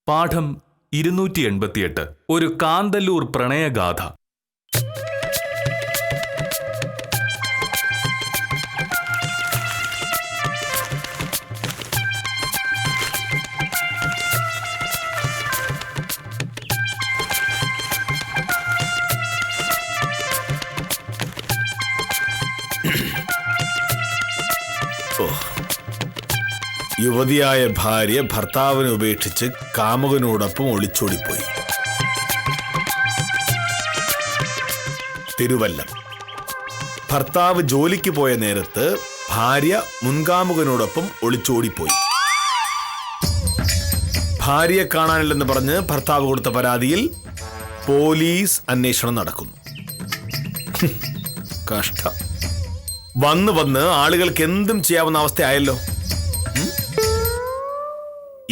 പാഠം 288. ഒരു കാന്തല്ലൂർ പ്രണയഗാഥ. യുവതിയായ ഭാര്യ ഭർത്താവിനെ ഉപേക്ഷിച്ച് കാമുകനോടൊപ്പം ഒളിച്ചോടിപ്പോയി. തിരുവല്ലം. ഭർത്താവ് ജോലിക്ക് പോയ നേരത്ത് ഭാര്യ മുൻകാമുകനോടൊപ്പം ഒളിച്ചോടിപ്പോയി. ഭാര്യയെ കാണാനില്ലെന്ന് പറഞ്ഞ് ഭർത്താവ് കൊടുത്ത പരാതിയിൽ പോലീസ് അന്വേഷണം നടക്കുന്നു. കഷ്ടം. വന്ന് ആളുകൾക്ക് എന്തും ചെയ്യാവുന്ന അവസ്ഥയായല്ലോ.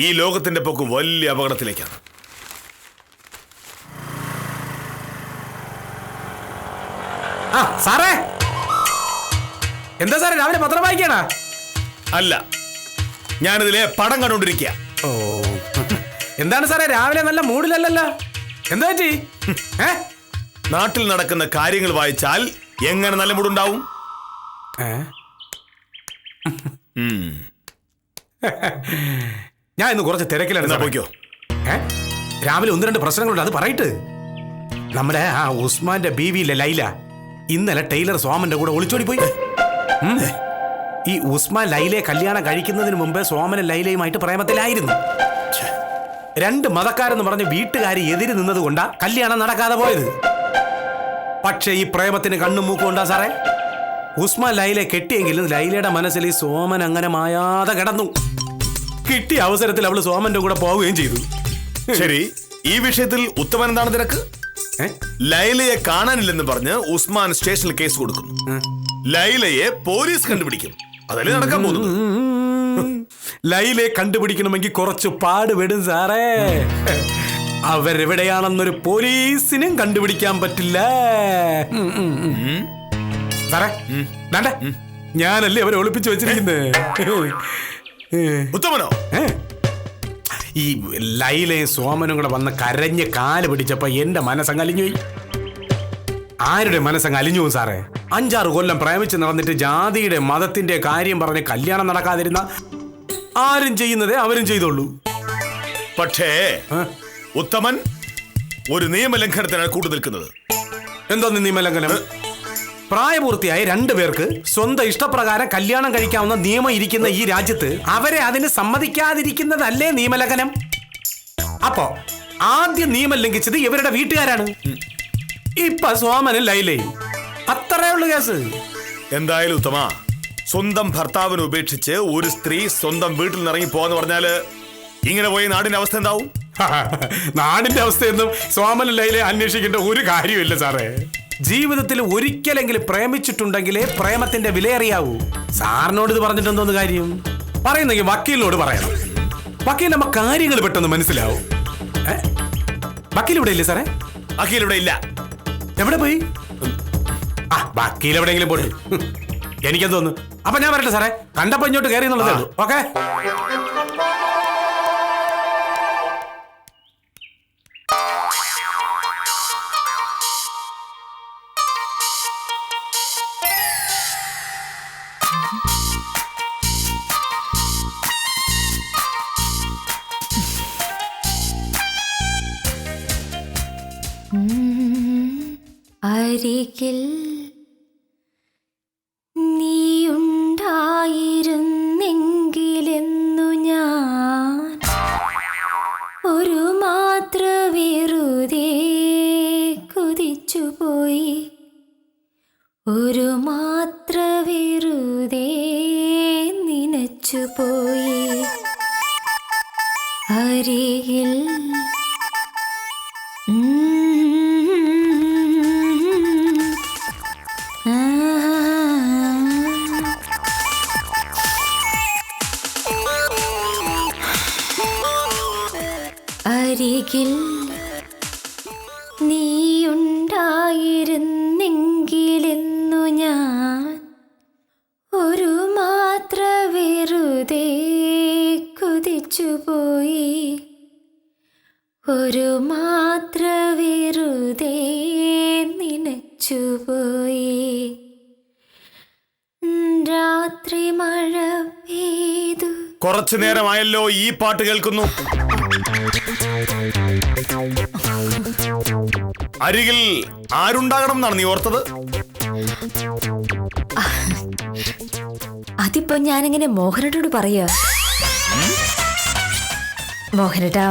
ഈ ലോകത്തിന്റെ പോക്ക് വലിയ അപകടത്തിലേക്കാണ്. സാറേ, എന്താ സാറേ രാവിലെ പത്രം വായിക്കണ? അല്ല, ഞാനിതിലെ പടം കണ്ടോണ്ടിരിക്കുക. ഓ, എന്താണ് സാറേ രാവിലെ നല്ല മൂഡിലല്ലല്ലോ, എന്താ പറ്റി? നാട്ടിൽ നടക്കുന്ന കാര്യങ്ങൾ വായിച്ചാൽ എങ്ങനെ നല്ല മൂടുണ്ടാവും? ഞാൻ ഇന്ന് കുറച്ച് തിരക്കിലാണ്. പോയിക്കോ. രാവിലെ 1-2 പ്രശ്നങ്ങളുണ്ട്, അത് പറയിട്ട്. നമ്മുടെ ആ ഉസ്മാന്റെ ബീവിയിലെ ലൈല ഇന്നലെ ടൈലർ സോമന്റെ കൂടെ ഒളിച്ചോടി പോയി. ഈ ഉസ്മാൻ ലൈലയെ കല്യാണം കഴിക്കുന്നതിന് മുമ്പ് സോമനും ലൈലയുമായിട്ട് പ്രേമത്തിലായിരുന്നു. 2 മതക്കാരെന്ന് പറഞ്ഞ് വീട്ടുകാർ എതിര് നിന്നത് കൊണ്ടാ കല്യാണം നടക്കാതെ പോയത്. പക്ഷേ ഈ പ്രേമത്തിന് കണ്ണും മൂക്കും ഉണ്ടാ സാറേ. ഉസ്മാൻ ലൈലയെ കെട്ടിയെങ്കിലും ലൈലയുടെ മനസ്സിൽ ഈ സോമൻ അങ്ങനെ മായാതെ കിടന്നു. കിട്ടിയ അവസരത്തിൽ അവള് സോമന്റെ കൂടെ പോവുകയും ചെയ്തു. ശരി, ഈ വിഷയത്തിൽ ഉത്തമൻ എന്താണ് തിരക്ക്? ലൈലയെ കാണാനില്ലെന്ന് പറഞ്ഞ് ഉസ്മാൻ സ്റ്റേഷനിൽ കേസ് കൊടുക്കുന്നു. ലൈലയെ പോലീസ് കണ്ടുപിടിക്കും. അതല്ലേ നടക്കാൻ പോകുന്നു. ലൈലയെ കണ്ടുപിടിക്കണമെങ്കിൽ കുറച്ച് പാടുപെടും സാറേ. അവരെവിടെയാണെന്നൊരു പോലീസിനും കണ്ടുപിടിക്കാൻ പറ്റില്ല സാറേ. ഞാനല്ലേ അവരെ ഒളിപ്പിച്ചു വെച്ചിരിക്കുന്നത്. ഉത്തമനോ? ഈ ലൈലയും സോമനും കൂടെ വന്ന് കരഞ്ഞ് കാല് പിടിച്ചപ്പോ എന്റെ മനസ്സങ്ങ് അലിഞ്ഞുപോയി. ആരുടെ മനസ്സങ്ങ് അലിഞ്ഞു സാറേ? 5-6 കൊല്ലം പ്രേമിച്ച് നടന്നിട്ട് ജാതിയുടെ മതത്തിന്റെ കാര്യം പറഞ്ഞ് കല്യാണം നടക്കാതിരുന്ന ആരും ചെയ്യുന്നതേ അവരും ചെയ്തോളൂ. പക്ഷേ ഉത്തമൻ ഒരു നിയമലംഘനത്തിനാണ് കൂട്ടു നിൽക്കുന്നത്. എന്തോന്ന് നിയമലംഘനം? പ്രായപൂർത്തിയായ 2 പേർക്ക് സ്വന്തം ഇഷ്ടപ്രകാരം കല്യാണം കഴിക്കാവുന്ന നിയമം ഇരിക്കുന്ന ഈ രാജ്യത്ത് അവരെ അതിന് സമ്മതിക്കാതിരിക്കുന്നതല്ലേ നിയമലംഘനം? അപ്പോ ആദ്യം നിയമം ലംഘിച്ചത് ഇവരുടെ വീട്ടുകാരാണ്. ഇപ്പൊ സോമനും ലൈലയും. അത്രേ ഉള്ളു കേസ്. എന്തായാലും ഉത്തമ, സ്വന്തം ഭർത്താവിനെ ഉപേക്ഷിച്ച് ഒരു സ്ത്രീ സ്വന്തം വീട്ടിൽ നിന്ന് ഇറങ്ങി പോവാന്ന് പറഞ്ഞാല് ഇങ്ങനെ പോയി നാടിന്റെ അവസ്ഥ എന്താവും? നാടിന്റെ അവസ്ഥയൊന്നും സോമനും ലൈലയെ അന്വേഷിക്കേണ്ട ഒരു കാര്യമില്ല സാറേ. ജീവിതത്തിൽ ഒരിക്കലെങ്കിലും പ്രേമിച്ചിട്ടുണ്ടെങ്കിലേ പ്രേമത്തിന്റെ വിലയറിയാവൂ. സാറിനോട് ഇത് പറഞ്ഞിട്ട് എന്തോന്ന് കാര്യം? പറയുന്നെങ്കിൽ വക്കീലിനോട് പറയണം. വക്കീൽ നമ്മ കാര്യങ്ങൾ പെട്ടെന്ന് മനസ്സിലാവും. വക്കീൽ ഇവിടെ ഇല്ലേ സാറേ? വക്കീൽ ഇവിടെ ഇല്ല. എവിടെ പോയി? വക്കീൽ എവിടെയെങ്കിലും പോയി. എനിക്കെന്ത് തോന്നുന്നു. അപ്പൊ ഞാൻ വരട്ടെ സാറേ. കണ്ടപ്പോ ഇങ്ങോട്ട് കയറി എന്നുള്ളതേ ഉള്ളൂ. ഓക്കെ. അരികിൽ നീയുണ്ടായിരുന്നെങ്കിലെന്നു ഞാൻ ഒരു മാത്ര വെറുതെ കുതിച്ചുപോയി. ഒരു മാത്ര വെറുതെ നനച്ചുപോയി. അരികിൽ അരികിൽ നീയുണ്ടായിരുന്നെങ്കിലെന്നു ഞാൻ ഒരു മാത്ര വെറുതെ നനച്ചുപോയി ഒരു മാത്ര വെറുതെ നനച്ചുപോയി രാത്രി മഴ പെയ്തു. കുറച്ചു നേരമായല്ലോ ഈ പാട്ട് കേൾക്കുന്നു. അരികിൽ ആരുണ്ടാകണം എന്നാണ് നീ ഓർത്തത്? അതിപ്പോ ഞാനെങ്ങനെ മോഹനേട്ടോട് പറയാ? മോഹനേട്ടാ,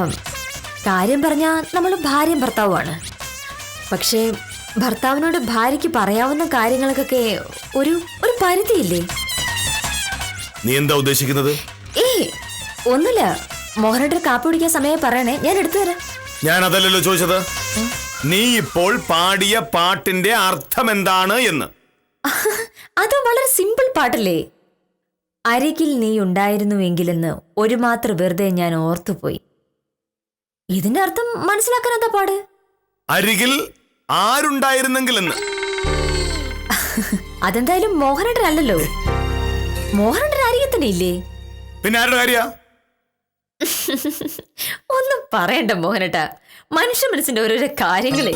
കാര്യം പറഞ്ഞാ നമ്മൾ ഭാര്യയും ഭർത്താവുമാണ്. പക്ഷേ ഭർത്താവിനോട് ഭാര്യയ്ക്ക് പറയാവുന്ന കാര്യങ്ങൾക്കൊക്കെ ഒരു ഒരു പരിധിയില്ലേ? നീ എന്താ ഉദ്ദേശിക്കുന്നത്? ഒന്നുമില്ല. മോഹനേട്ടൻ കാപ്പി കുടിക്കാൻ സമയം പറയണേ, ഞാൻ എടുത്തു തരാം. ഞാൻ അതല്ലല്ലോ ചോദിച്ചത്. നീ ഇപ്പോൾ പാടിയ പാട്ടിന്റെ അർത്ഥം എന്താണ് എന്ന്. അത് വളരെ സിമ്പിൾ പാട്ടല്ലേ. അരികിൽ നീ ഉണ്ടായിരുന്നുവെങ്കിലെന്ന് ഒരു മാത്രം വെറുതെ ഞാൻ ഓർത്തുപോയി. ഇതിന്റെ അർത്ഥം മനസ്സിലാക്കാൻ എന്താ പാട്? അരികിൽ ആരുണ്ടായിരുന്നെങ്കിലെന്ന്. അതെന്തായാലും മോഹനേട്ടൻ അല്ലല്ലോ. മോഹനേട്ടൻ അരികെ തന്നെ ഇല്ലേ? പിന്നെ ആരുടെ കാര്യ? ഒന്നും പറയണ്ട മോഹനേട്ടാ, മനുഷ്യ മനസ്സിന്റെ ഓരോരോ കാര്യങ്ങളെ.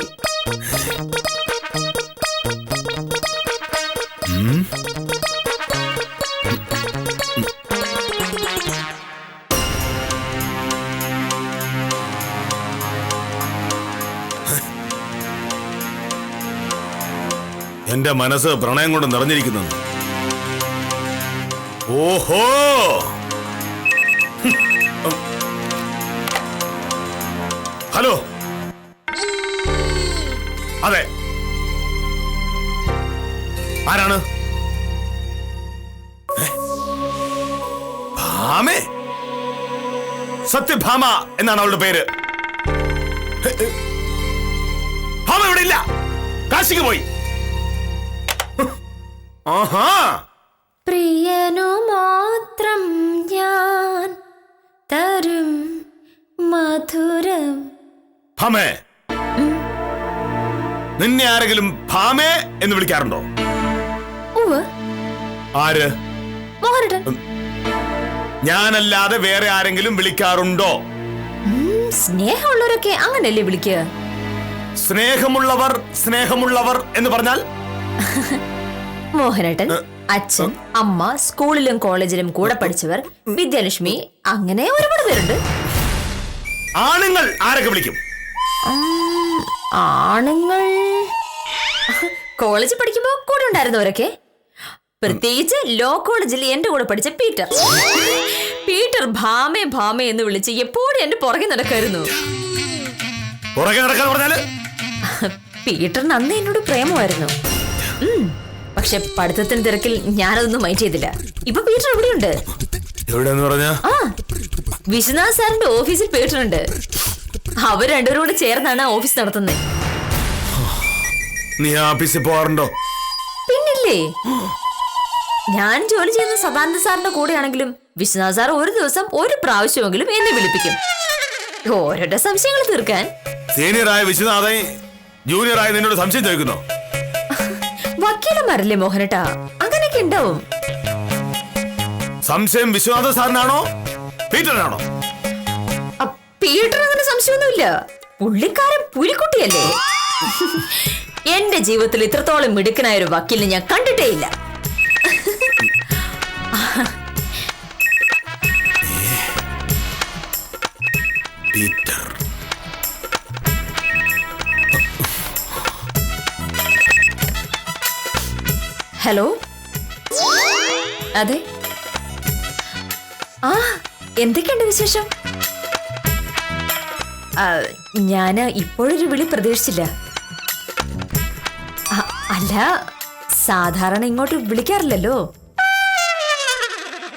എന്റെ മനസ്സ് പ്രണയം കൊണ്ട് നിറഞ്ഞിരിക്കുന്നു. ഓഹോ, ഹലോ, അതെ, ആരാണ്? ഭാമേ, സത്യഭാമ എന്നാണ് അവളുടെ പേര്. ഭാമ ഇവിടെ ഇല്ല, കാശിക്ക് പോയി. ആഹാ, പ്രിയനു മാത്രം ഞാൻ തരും മധുരം. ഭാമേ, നിന്നെ ആരെങ്കിലും ഭാമേ എന്ന് വിളിക്കാറുണ്ടോ? ആര്? മോഹനേട്ടൻ. ഞാനല്ലാതെ വേറെ ആരെങ്കിലും വിളിക്കാറുണ്ടോ? സ്നേഹമുള്ളവരൊക്കെ അങ്ങനല്ലേ വിളിക്കുക? സ്നേഹമുള്ളവർ, സ്നേഹമുള്ളവർ എന്ന് പറഞ്ഞാൽ? മോഹനേട്ടൻ, അച്ഛൻ, അമ്മ, സ്കൂളിലും കോളേജിലും കൂടെ പഠിച്ചവർ, വിദ്യാലക്ഷ്മി, അങ്ങനെ ഒരുപാട് പേരുണ്ട്. ആണുങ്ങൾ ആരൊക്കെ വിളിക്കും? ആണുങ്ങൾ കോളേജിൽ പഠിക്കുമ്പോ കൂടെ ഉണ്ടായിരുന്നവരൊക്കെ. പ്രത്യേകിച്ച് ലോ കോളേജിൽ എന്റെ കൂടെ പഠിച്ച പീറ്റർ. പീറ്റർ ഭാമേ ഭാമേ എന്ന് വിളിച്ച് എപ്പോഴും എന്റെ പുറകെ നടക്കായിരുന്നു. പുറകെ നടക്കാന്ന് പറഞ്ഞാല്? പീറ്ററിന് അന്ന് എന്നോട് പ്രേമമായിരുന്നു. പക്ഷെ പഠിത്തത്തിന് തിരക്കിൽ ഞാനതൊന്നും മൈൻഡ് ചെയ്തില്ല. ഇപ്പൊ പീറ്റർ എവിടെയുണ്ട്? എവിടെന്ന് പറഞ്ഞ? ആ, വിശ്വനാഥ് സാറിന്റെ ഓഫീസിൽ പീറ്റർ ഉണ്ട്. അവർ രണ്ടുപേരും കൂടെ ചേർന്നാണ് ഓഫീസ് നടത്തുന്നത്. നീ ഓഫീസിൽ പോവാറുണ്ടോ? പിന്നില്ലേ, ഞാൻ ജോലി ചെയ്യുന്ന സദാനന്ദ സാറിന്റെ കൂടെയാണെങ്കിലും വിശ്വനാഥ് സാർ ഒരു ദിവസം ഒരു പ്രാവശ്യമെങ്കിലും എന്നെ വിളിപ്പിക്കും, ഓരോരുടെ സംശയങ്ങൾ തീർക്കാൻ. സീനിയറായ വിശ്വനാഥൻ ജൂനിയറായ നിന്നോട് സംശയം ചോദിക്കുന്നോ? വക്കീലന്മാരല്ലേ മോഹനേട്ടാ, അങ്ങനെയൊക്കെ ഉണ്ടാവും. സംശയം വിശ്വനാഥ സാറിനാണോ പീറ്ററിനാണോ? പീറ്റർ അങ്ങനെ സംശയമൊന്നുമില്ല, പുള്ളിക്കാരൻ പുലിക്കുട്ടിയല്ലേ. എന്റെ ജീവിതത്തിൽ ഇത്രത്തോളം മിടുക്കനായ ഒരു വക്കീലിനെ ഞാൻ കണ്ടിട്ടേ ഇല്ല. പീറ്റർ. ഹലോ, അതെ. ആ, എന്തൊക്കെയുണ്ട് വിശേഷം? ഞാന് ഇപ്പോഴൊരു വിളി പ്രതീക്ഷിച്ചില്ല. അല്ല, സാധാരണ ഇങ്ങോട്ട് വിളിക്കാറില്ലല്ലോ.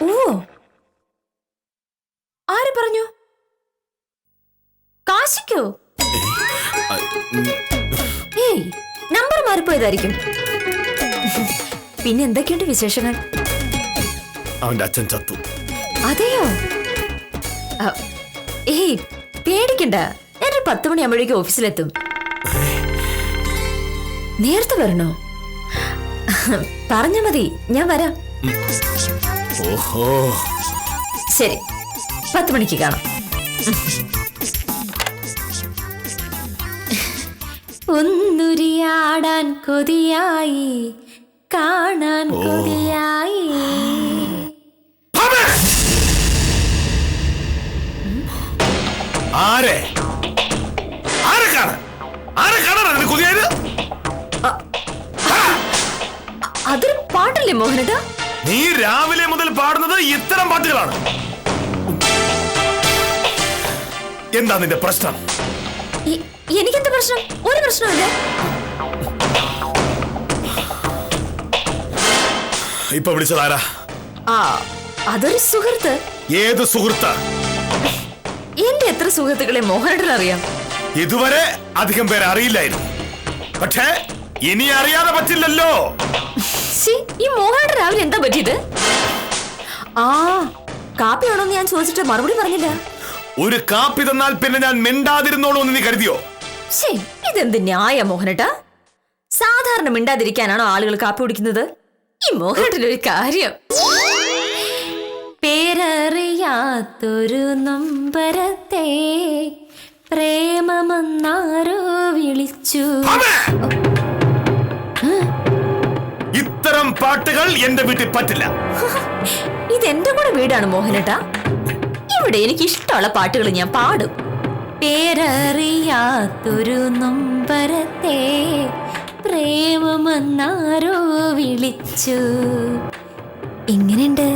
ഓ, ആര് പറഞ്ഞു? കാശിക്കോ? ഏയ്, നമ്പർ മാറിപ്പോയതായിരിക്കും. പിന്നെ എന്തൊക്കെയുണ്ട് വിശേഷങ്ങൾ? അവന്റെ അച്ഛൻ ചത്തു. അതെയോ? ഏയ്, പേടിക്കണ്ട, ഞാനൊരു 10 മണിയാകുമ്പോഴേക്കും ഓഫീസിലെത്തും. നേരത്തെ വരണോ? പറഞ്ഞ മതി, ഞാൻ വരാം. ഓഹോ, ശരി, 10 മണിക്ക് കാണാം. ഒന്നുരിയാടാൻ കൊതിയായി, കാണാൻ കൊതിയായി. ആരെ ആരെ കാണാൻ? ആരെ കാണാനാ നിനക്ക് കൊതിയായത്? അതൊരു പാട്ടല്ലേ മോഹനേട്ടാ? നീ രാവിലെ മുതൽ പാടുന്നത് ഇത്തരം പാട്ടുകളാണ്. എന്താ നിന്റെ പ്രശ്നം? എനിക്കെന്താ പ്രശ്നം? ഒരു പ്രശ്നമില്ല. ഇപ്പൊ വിളിച്ചതാരാ? അതൊരു സുഹൃത്ത്. ഏത് സുഹൃത്ത്? എന്റെ എത്ര സുഹൃത്തുക്കളെ മോഹനേട്ടൻ അറിയാം? ഇതുവരെ അധികം പേരെ അറിയില്ലായിരുന്നു, പക്ഷേ ഇനി അറിയാതെ പറ്റില്ലല്ലോ. ഈ മോഹനേട്ടൻ രാവിലെ എന്താ പറ്റിയത്? കാപ്പി വേണോന്ന് ഞാൻ ചോദിച്ചിട്ട് മറുപടി പറഞ്ഞില്ല. ഒരു കാപ്പി തന്നാൽ പിന്നെ ഞാൻ മിണ്ടാതിരുന്നോളൂ എന്ന് നീ കരുതിയോ? ഇതെന്ത് ന്യായ മോഹനേട്ടാ? സാധാരണ മിണ്ടാതിരിക്കാനാണോ ആളുകൾ കാപ്പി കുടിക്കുന്നത്? ഈ മോഹനേട്ടൻ്റെ ഒരു കാര്യം. പേരറിയാത്തൊരു നൊമ്പരത്തെ പ്രേമമെന്നാരോ വിളിച്ചു. ഇത്തരം പാട്ടുകൾ എന്റെ വീട്ടിൽ പറ്റില്ല. ഇതെന്റെ കൂടെ വീടാണ് മോഹനേട്ടാ. ഇവിടെ എനിക്ക് ഇഷ്ടമുള്ള പാട്ടുകൾ ഞാൻ പാടും. പേരറിയാത്തൊരു നൊമ്പരത്തെ പ്രേമമെന്നാരോ വിളിച്ചു. എങ്ങനെയുണ്ട്?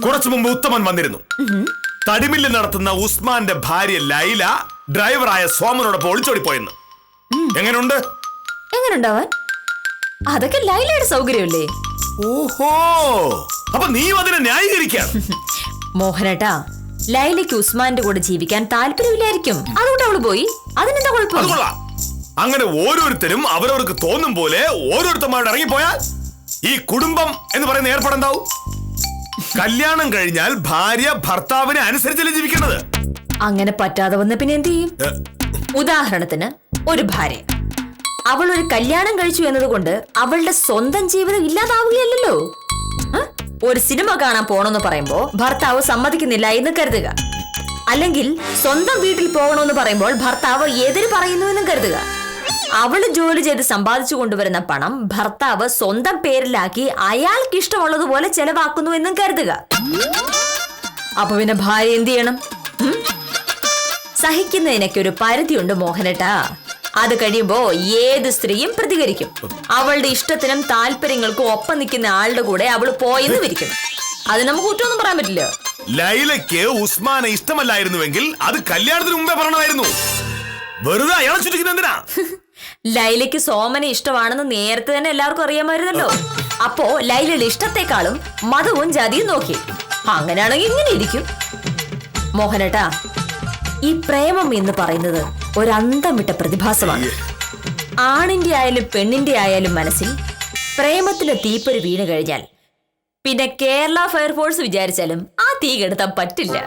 കുറച്ചു മുമ്പ് ഉത്തമൻ വന്നിരുന്നു. തടിമില്ല് നടത്തുന്ന ഉസ്മാന്റെ ഭാര്യ ലൈല ഡ്രൈവറായ സോമനോടൊപ്പം ഒളിച്ചോടി പോയെന്ന്. എങ്ങനെയുണ്ട്? എങ്ങനെയുണ്ടാവാൻ? അതൊക്കെ ലൈലയുടെ സൗകര്യമല്ലേ? ഓഹോ, അപ്പൊ നീ അതിനെ ന്യായീകരിക്കാം. മോഹനേട്ടാ, ലൈലയ്ക്ക് ഉസ്മാന്റെ കൂടെ ജീവിക്കാൻ താല്പര്യമില്ലായിരിക്കും, അതുകൊണ്ട് അവള് പോയി. അതിനെന്താ കുഴപ്പം? അങ്ങനെ ഓരോരുത്തരും അവരവർക്ക് തോന്നും പോലെ ഓരോരുത്തന്മാരോട് ഇറങ്ങിപ്പോയാൽ ഈ കുടുംബം എന്ന് പറയുന്ന ഏർപ്പെടണ്ടാവും. കല്യാണം കഴിഞ്ഞാൽ ഭാര്യ ഭർത്താവിനെ അനുസരിച്ചല്ലേ ജീവിക്കേണ്ടത്. അങ്ങനെ പറ്റാതെ വന്ന പിന്നെ എന്ത് ചെയ്യും? ഉദാഹരണത്തിന്, ഒരു ഭാര്യ അവൾ ഒരു കല്യാണം കഴിച്ചു എന്നതുകൊണ്ട് അവളുടെ സ്വന്തം ജീവിതം ഇല്ലാതാവുകയല്ലോ. ഒരു സിനിമ കാണാൻ പോണെന്ന് പറയുമ്പോ ഭർത്താവ് സമ്മതിക്കുന്നില്ല എന്ന് കരുതുക. അല്ലെങ്കിൽ സ്വന്തം വീട്ടിൽ പോകണമെന്ന് പറയുമ്പോൾ ഭർത്താവ് എതിര് പറയുന്നു എന്നും കരുതുക. അവള് ജോലി ചെയ്ത് സമ്പാദിച്ചു കൊണ്ടുവരുന്ന പണം ഭർത്താവ് സ്വന്തം പേരിലാക്കി അയാൾക്ക് ഇഷ്ടമുള്ളതുപോലെ ചെലവാക്കുന്നു എന്നും കരുതുക. അപ്പൊ പിന്നെ ഭാര്യ എന്ത് ചെയ്യണം? സഹിക്കുന്നതിനൊക്കെ ഒരു പരിധിയുണ്ട് മോഹനേട്ടാ. അത് കഴിയുമ്പോ ഏത് സ്ത്രീയും പ്രതികരിക്കും. അവളുടെ ഇഷ്ടത്തിനും താല്പര്യങ്ങൾക്കും ഒപ്പം നിൽക്കുന്ന ആളുടെ കൂടെ അവള് പോയെന്ന് വിരിക്കണം. അത് നമുക്ക് കുറ്റമൊന്നും പറയാൻ പറ്റില്ല. ലൈലയ്ക്ക് ഉസ്മാനെ ഇഷ്ടമല്ലായിരുന്നുവെങ്കിൽ അത് കല്യാണത്തിന് മുമ്പേ പറയണമായിരുന്നു. വെറുതെ അയാളെ ചുറ്റിക്കുന്ന എന്തിനാ? ലൈലയ്ക്ക് സോമനെ ഇഷ്ടമാണെന്ന് നേരത്തെ തന്നെ എല്ലാവർക്കും അറിയാമായിരുന്നല്ലോ. അപ്പോ ലൈലയുടെ ഇഷ്ടത്തെക്കാളും മതവും ജാതിയും നോക്കി. അങ്ങനെയാണെങ്കിൽ ഇങ്ങനെ ഇരിക്കും. മോഹനേട്ടാ, ഈ പ്രേമം എന്ന് പറയുന്നത് ഒരു അന്തം വിട്ട പ്രതിഭാസമാണ്. ആണിന്റെ ആയാലും പെണ്ണിന്റെ ആയാലും മനസ്സിൽ പ്രേമത്തിന്റെ തീപ്പൊരി വീണ് കഴിഞ്ഞാൽ പിന്നെ കേരള ഫയർഫോഴ്സ് വിചാരിച്ചാലും ആ തീ കെടുത്താൻ പറ്റില്ല.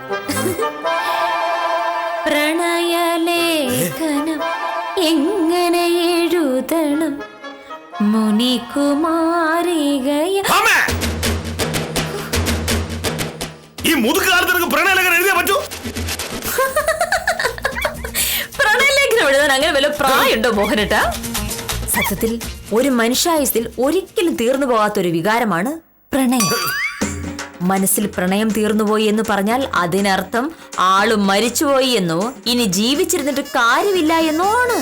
പ്രണയലേഖനം എങ്ങനെ എഴുതണം മുനികുമാരികയ. ഈ മുതുകാലത്ത് നിനക്ക് പ്രണയലേഖനം എഴുതിയാ പറ്റൂ? പ്രണയലേഖനം എഴുതാൻ അങ്ങനെ വല്ല പ്രായമുണ്ടോ മോഹനേട്ടാ? സത്യത്തിൽ ഒരു മനുഷ്യായുസ്സിൽ ഒരിക്കലും തീർന്നു പോകാത്തൊരു വികാരമാണ് പ്രണയം. മനസ്സിൽ പ്രണയം തീർന്നുപോയി എന്ന് പറഞ്ഞാൽ അതിനർത്ഥം ആള് മരിച്ചുപോയി എന്നോ ഇനി ജീവിച്ചിരുന്നിട്ട് കാര്യമില്ല എന്നോ ആണ്.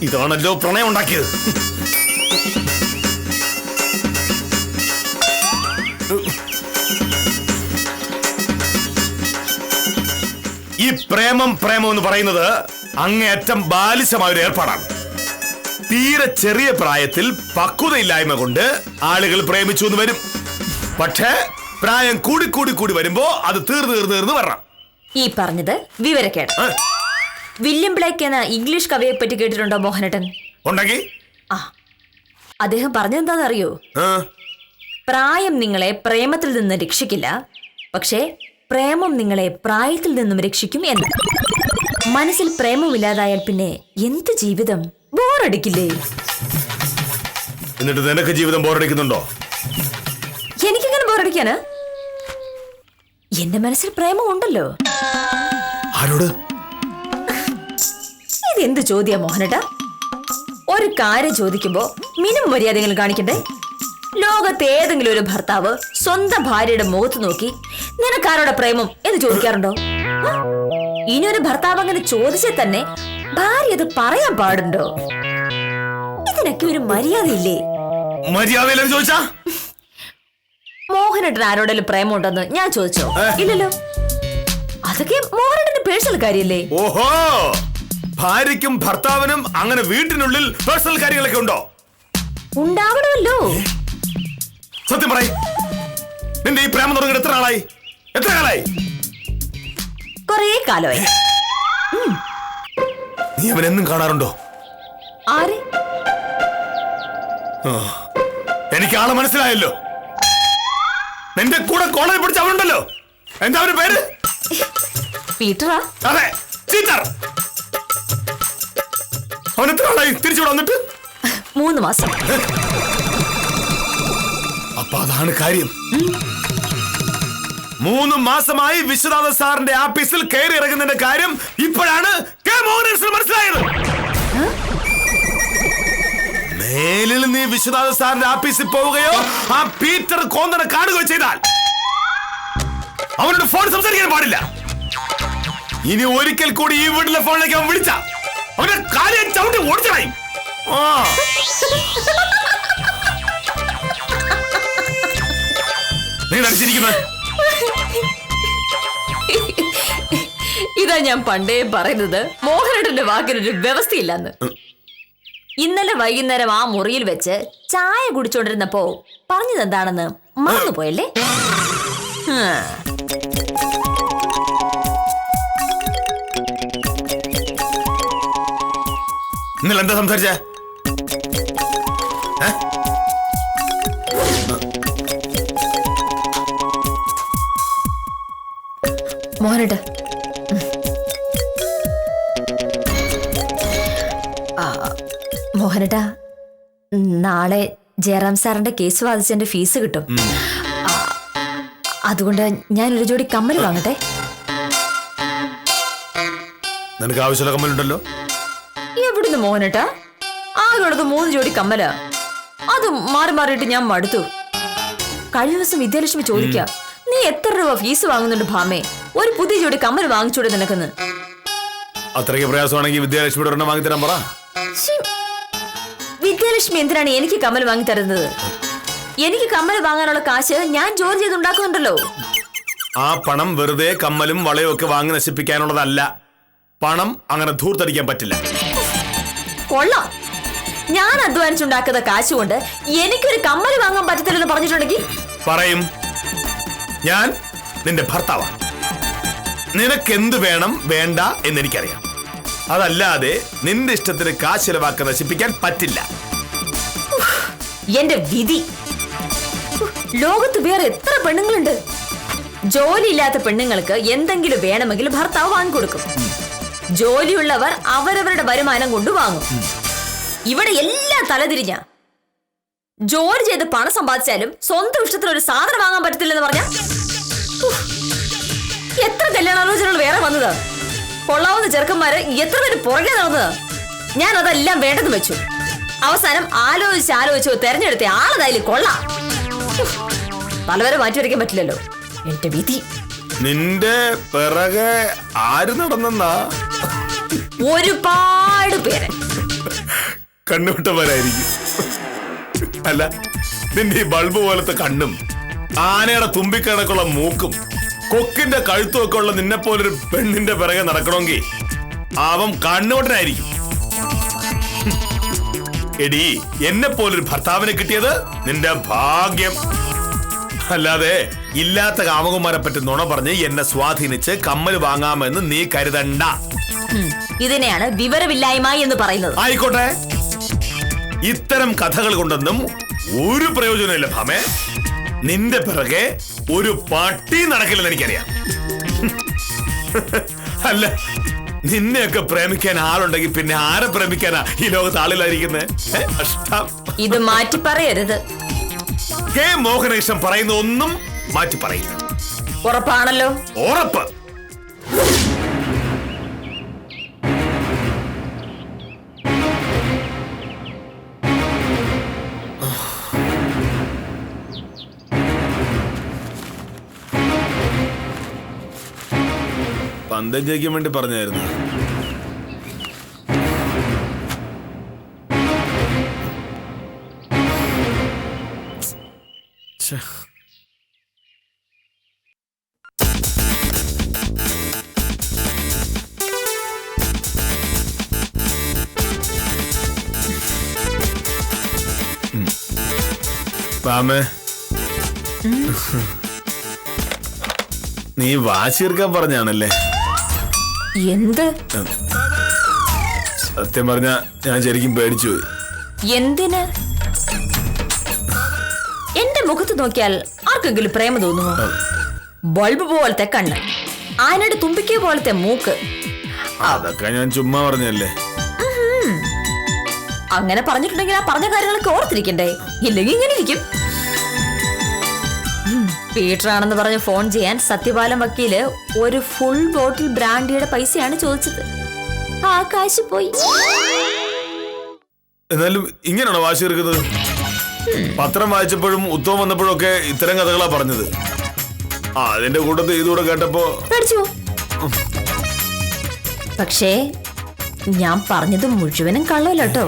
ഇതാണല്ലോ പ്രണയം ഉണ്ടാക്കിയത്. ഈ പ്രേമം എന്ന് പറയുന്നത് അങ്ങേയറ്റം ബാലിശമായ ഒരു ഏർപ്പാടാണ്. തീരെ ചെറിയ പ്രായത്തിൽ പക്വതയില്ലായ്മ കൊണ്ട് ആളുകൾ പ്രേമിച്ചു എന്ന് വരും. പക്ഷേ പ്രായം കൂടി കൂടി കൂടി വരുമ്പോ അത് തീർന്നു വരണം. ഈ പറഞ്ഞത് വിവരക്കേട്. വില്യം ബ്ലേക്ക് എന്ന ഇംഗ്ലീഷ് കവിയെ പറ്റി കേട്ടിട്ടുണ്ടോ മോഹനേട്ടൻ? ഉണ്ടെങ്കിൽ അദ്ദേഹം പറഞ്ഞെന്താണെന്നറിയോ? പ്രായം നിങ്ങളെ പ്രേമത്തിൽ നിന്ന് രക്ഷിക്കില്ല, പക്ഷേ പ്രേമം നിങ്ങളെ പ്രായത്തിൽ നിന്നും രക്ഷിക്കും എന്ന്. മനസ്സിൽ പ്രേമമില്ലാതായാൽ പിന്നെ എന്ത് ജീവിതം? ബോറടിക്കില്ലേ? എന്നിട്ട് നിനക്ക് ജീവിതം ബോറടിക്കുന്നുണ്ടോ? എനിക്കെങ്ങനെ ബോറടിക്കാന്? എന്റെ മനസ്സിൽ പ്രേമം ഉണ്ടല്ലോ. ആരോട്? ഇതെന്ത് ചോദ്യാ മോഹനേട്ടാ? ഒരു കാര്യം ചോദിക്കുമ്പോ മിനിമം മര്യാദകൾ കാണിക്കണ്ടേ? ലോകത്തെ ഏതെങ്കിലും ഒരു ഭർത്താവ് സ്വന്തം ഭാര്യയുടെ മുഖത്ത് നോക്കി നിനക്കാരോടെ പ്രേമം എന്ന് ചോദിക്കാറുണ്ടോ? ഇനിയൊരു ഭർത്താവ് അങ്ങനെ ചോദിച്ചാൽ തന്നെ ഭാര്യ അത് പറയാൻ പാടുണ്ടോ? ഇതിനൊക്കെ ഒരു മര്യാദയില്ലേ? മര്യാദയില്ലെന്ന് ചോദിച്ചാ? മോഹനേട്ടൻ ആരോടെങ്കിലും പ്രേമം ഉണ്ടെന്ന് ഞാൻ ചോദിച്ചോ? ഇല്ലല്ലോ. അതൊക്കെ മോഹനേട്ടന്റെ പേഴ്സണൽ കാര്യല്ലേ? ഓഹോ, ഭാര്യയ്ക്കും ഭർത്താവിനും അങ്ങനെ വീട്ടിനുള്ളിൽ പേഴ്സണൽ കാര്യങ്ങളൊക്കെ ഉണ്ടോ? ഉണ്ടാവണമല്ലോ. സത്യം പറയ്, നിന്റെ ഈ പ്രേമം തുടങ്ങിയിട്ട് എത്ര നാളായി? എത്ര കാലായി? കൊറേ കാലമായി. നീ അവനെന്നും കാണാറുണ്ടോ? ആരെ? എനിക്ക് ആളെ മനസ്സിലായല്ലോ. നിന്റെ കൂടെ കോളേജ് പഠിച്ച അവനുണ്ടല്ലോ, എന്താ അവന്റെ പേര്? പീറ്ററാ? അതെ, ചീറ്റർ. അവൻ എത്ര നാളായി തിരിച്ചു വന്നിട്ട്? 3 മാസം. അപ്പൊ അതാണ് കാര്യം. 3 മാസമായി വിശ്വനാഥ സാറിന്റെ ആഫീസിൽ കയറി ഇറങ്ങുന്നതിന്റെ കാര്യം ഇപ്പോഴാണ് കെ മോഹനേട്ടന് മനസ്സിലായത്. മേലിൽ നീ വിശ്വനാഥ സാറിന്റെ ആഫീസിൽ പോവുകയോ ആ പീറ്റർ കോന്തനെ കാണുകയോ ചെയ്താൽ അവനോട് ഫോൺ സംസാരിക്കാൻ പാടില്ല. ഇനി ഒരിക്കൽ കൂടി ഈ വീട്ടിലെ ഫോണിലേക്ക് അവൻ വിളിച്ച അവന്റെ കാര്യം ചവിട്ടി ഓടിച്ചായി. നീ നടിച്ചിരിക്കുന്നത്? ഇതാ ഞാൻ പണ്ടേ പറയുന്നത്, മോഹനേട്ടന്റെ വാക്കിനൊരു വ്യവസ്ഥയില്ലെന്ന്. ഇന്നലെ വൈകുന്നേരം ആ മുറിയിൽ വെച്ച് ചായ കുടിച്ചോണ്ടിരുന്നപ്പോ പറഞ്ഞത് എന്താണെന്ന് മറന്നുപോയല്ലേ? ഇന്നലെ എന്താ സംസാരിച്ച? മോഹനേട്ട, മോഹനേട്ട, നാളെ ജയറാം സാറിന്റെ കേസ് വാദിച്ചതിന്റെ ഫീസ് കിട്ടും. അതുകൊണ്ട് ഞാൻ ഒരു ജോഡി കമ്മൽ വാങ്ങട്ടെ. നിനക്ക് ആവശ്യമുള്ള കമ്മലുണ്ടല്ലോ. എവിടുന്ന് മോഹനേട്ടാ? ആകെയുള്ളത് 3 ജോഡി കമ്മല. അത് മാറി മാറിയിട്ട് ഞാൻ മടുത്തു. കഴിഞ്ഞ ദിവസം വിദ്യാലക്ഷ്മി ചോദിക്കാം, നീ എത്ര രൂപ ഫീസ് വാങ്ങുന്നുണ്ട് ഭാമേ? ഒരു പുതിയ ജോഡി കമ്മൽ വാങ്ങിച്ചൂടെ നിനക്കെന്ന്. അത്രയ്ക്ക് പ്രയാസമാണെങ്കിൽ വിദ്യാലക്ഷ്മിയുടെ ഒരെണ്ണം വാങ്ങി തരാൻ പറ. വിദ്യാലക്ഷ്മി എന്തിനാണ് എനിക്ക് കമ്മൽ വാങ്ങി തരുന്നത്? എനിക്ക് കമ്മൽ വാങ്ങാനുള്ള കാശ് ഞാൻ ജോലി ചെയ്തുണ്ടാക്കുന്നുണ്ടല്ലോ. ആ പണം വെറുതെ കമ്മലും വളയും ഒക്കെ വാങ്ങി നശിപ്പിക്കാനുള്ളതല്ല. പണം അങ്ങനെ ധൂർത്തടിക്കാൻ പറ്റില്ല. കൊള്ളാം. ഞാൻ അധ്വാനിച്ചുണ്ടാക്കുന്ന കാശ് കൊണ്ട് എനിക്കൊരു കമ്മൽ വാങ്ങാൻ പറ്റത്തില്ലെന്ന് പറഞ്ഞിട്ടുണ്ടെങ്കിൽ പറയും. ഞാൻ നിന്റെ ഭർത്താവാണ്. നിനക്കെന്ത് വേണം വേണ്ട എന്നെനിക്കറിയാം. അതല്ലാതെ നിന്റെ ഇഷ്ടത്തിന് കാശ് ചിലവാക്കി നശിപ്പിക്കാൻ പറ്റില്ല. എന്റെ വിധി. ലോകത്ത് വേറെ എത്ര പെണ്ണുങ്ങളുണ്ട്? ജോലിയില്ലാത്ത പെണ്ണുങ്ങൾക്ക് എന്തെങ്കിലും വേണമെങ്കിൽ ഭർത്താവ് വാങ്ങിക്കൊടുക്കും. ജോലിയുള്ളവർ അവരവരുടെ വരുമാനം കൊണ്ട് വാങ്ങും. ഇവിടെ എല്ലാം തലതിരിഞ്ഞ. ജോലി ചെയ്ത് പണം സമ്പാദിച്ചാലും സ്വന്തം ഇഷ്ടത്തിന് ഒരു സാധനം വാങ്ങാൻ പറ്റത്തില്ലെന്ന് പറഞ്ഞ എത്ര കല്യാണാലോചനകൾ വേറെ വന്നത്? കൊള്ളാവുന്ന ചെറുക്കന്മാര് എത്ര പേര് പുറകെ നടന്നത്? ഞാൻ അതെല്ലാം വേണ്ടെന്ന് വെച്ചു. അവസാനം ആലോചിച്ച് തെരഞ്ഞെടുത്ത ആളതായാലും കൊള്ളാം. പലവരെ മാറ്റി വരയ്ക്കാൻ പറ്റില്ലല്ലോ. എന്റെ വിധി. നിന്റെ പിറകെ ആര് നടന്നെന്നാ? ഒരുപാട് പേര്. കണ്ണുവിട്ടവരായിരിക്കും. അല്ല, നിന്റെ ഈ ബൾബ് പോലത്തെ കണ്ണും ആനയുടെ തുമ്പിക്കണക്കുള്ള മൂക്കും കൊക്കിന്റെ കഴുത്തും ഒക്കെ ഉള്ള നിന്നെ പോലൊരു പെണ്ണിന്റെ പിറകെ നടക്കണമെങ്കിൽ അവൻ കണ്ണുകൊണ്ടനായിരിക്കും. എടി, എന്നെ പോലൊരു ഭർത്താവിനെ കിട്ടിയത് നിന്റെ ഭാഗ്യം. അല്ലാതെ ഇല്ലാത്ത കാമകുമാരെ പറ്റി നുണ പറഞ്ഞ് എന്നെ സ്വാധീനിച്ച് കമ്മൽ വാങ്ങാമെന്ന് നീ കരുതണ്ട. ഇതിനെയാണ് വിവരമില്ലായ്മ എന്ന് പറയുന്നത്. ആയിക്കോട്ടെ, ഇത്തരം കഥകൾ കൊണ്ടൊന്നും ഒരു പ്രയോജനമില്ല ഭാമേ. നിന്റെ പിറകെ ഒരു പട്ടി നടക്കില്ലെന്ന് എനിക്കറിയാം. അല്ല, നിന്നെയൊക്കെ പ്രേമിക്കാൻ ആളുണ്ടെങ്കിൽ പിന്നെ ആരെ പ്രേമിക്കാനാ ഈ ലോകത്ത് ആളില്ലായിരിക്കുന്നത്? ഇത് മാറ്റി പറയരുത്. കെ മോഹനകൃഷ്ണൻ പറയുന്ന ഒന്നും മാറ്റി പറയില്ല. ഉറപ്പാണല്ലോ? ഉറപ്പ്. പന്തം ജയിക്കാൻ വേണ്ടി പറഞ്ഞായിരുന്നു. പാമേ, നീ വാശിയെടുക്കാൻ പറഞ്ഞാണല്ലേ? എന്ത്? സത്യം പറഞ്ഞ ഞാൻ ശരിക്കും പേടിച്ചു പോയി. എന്തിന്? എന്റെ മുഖത്ത് നോക്കിയാൽ ആർക്കെങ്കിലും പ്രേമ തോന്നുമോ? ബൾബ് പോലത്തെ കണ്ണ്, ആനയുടെ തുമ്പിക്ക പോലത്തെ മൂക്ക്. അതൊക്കെ ഞാൻ ചുമ്മാ പറഞ്ഞല്ലേ. അങ്ങനെ പറഞ്ഞിട്ടുണ്ടെങ്കിൽ ആ പറഞ്ഞ കാര്യങ്ങളൊക്കെ ഓർത്തിരിക്കണ്ടേ? ഇല്ലെങ്കിൽ ഇങ്ങനെ ഇരിക്കും. പീറ്റർ ആണെന്ന് പറഞ്ഞ് ഫോൺ ചെയ്യാൻ സത്യപാലം വക്കീല് ഒരു ഫുൾ ബോട്ടിൽ ബ്രാൻഡിയുടെ പൈസയാണ് ചോദിച്ചത്. ആ കാശ് പോയി. എന്നാലും ഇങ്ങനെയാണോ വാശി എടുക്കുന്നത്? പത്രം വായിച്ചപ്പോഴും ഉത്തമം വന്നപ്പോഴും ഒക്കെ ഇത്തരം കഥകളാ പറഞ്ഞത്. അതിന്റെ കൂട്ടത്തിൽ ഇതുകൂടെ കേട്ടപ്പോ പേടിച്ചു. പക്ഷേ ഞാൻ പറഞ്ഞത് മുഴുവനും കള്ളല്ല കേട്ടോ,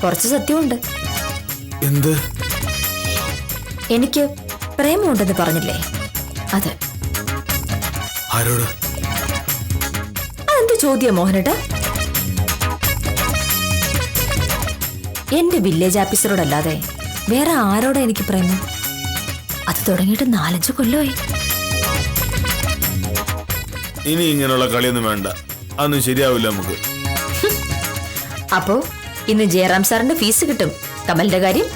കുറച്ച് സത്യമുണ്ട്. എന്ത്? എനിക്ക് പ്രേമമുണ്ടെന്ന് പറഞ്ഞില്ലേ, അത്. ആരോട്? അതെന്ത് ചോദ്യം മോഹനേട്ടാ? എന്റെ വില്ലേജ് ഓഫീസറോടല്ലാതെ വേറെ ആരോടാ എനിക്ക് പ്രേമം? അത് തുടങ്ങിയിട്ട് 4-5 കൊല്ലമായി. ഇനി ഇങ്ങനെയുള്ള കളിയൊന്നും വേണ്ട, അതൊന്നും ശരിയാവില്ല നമുക്ക്. അപ്പോ ഇന്ന് ജയറാം സാറിന്റെ ഫീസ് കിട്ടും. കമലിന്റെ കാര്യം?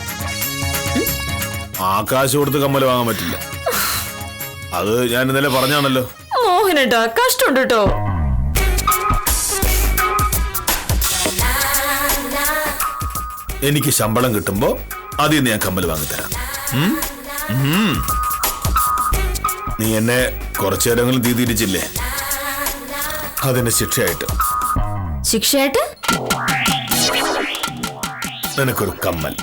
ആ കാശ് കൊടുത്ത് കമ്മല് വാങ്ങാൻ പറ്റില്ല. അത് ഞാൻ ഇന്നലെ പറഞ്ഞാണല്ലോ. മോഹനേട്ടാ കഷ്ടമുണ്ട് കേട്ടോ. എനിക്ക് ശമ്പളം കിട്ടുമ്പോ അതിൽ നിന്ന് ഞാൻ കമ്മല് വാങ്ങിത്തരാം. നീ എന്നെ കുറച്ചു നേരങ്ങളും തീതിരിച്ചില്ലേ, അതിന്റെ ശിക്ഷയായിട്ട്. ശിക്ഷയായിട്ട്? നിനക്കൊരു കമ്മൽ.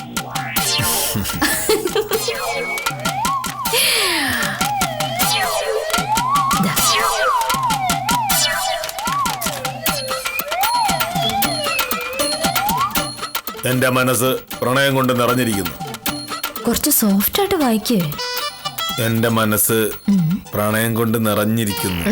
എന്റെ മനസ്സ് പ്രണയം കൊണ്ട് നിറഞ്ഞിരിക്കുന്നു. കുറച്ച് സോഫ്റ്റ് ആയിട്ട് വായിക്കേ. എന്റെ മനസ്സ് പ്രണയം കൊണ്ട് നിറഞ്ഞിരിക്കുന്നു.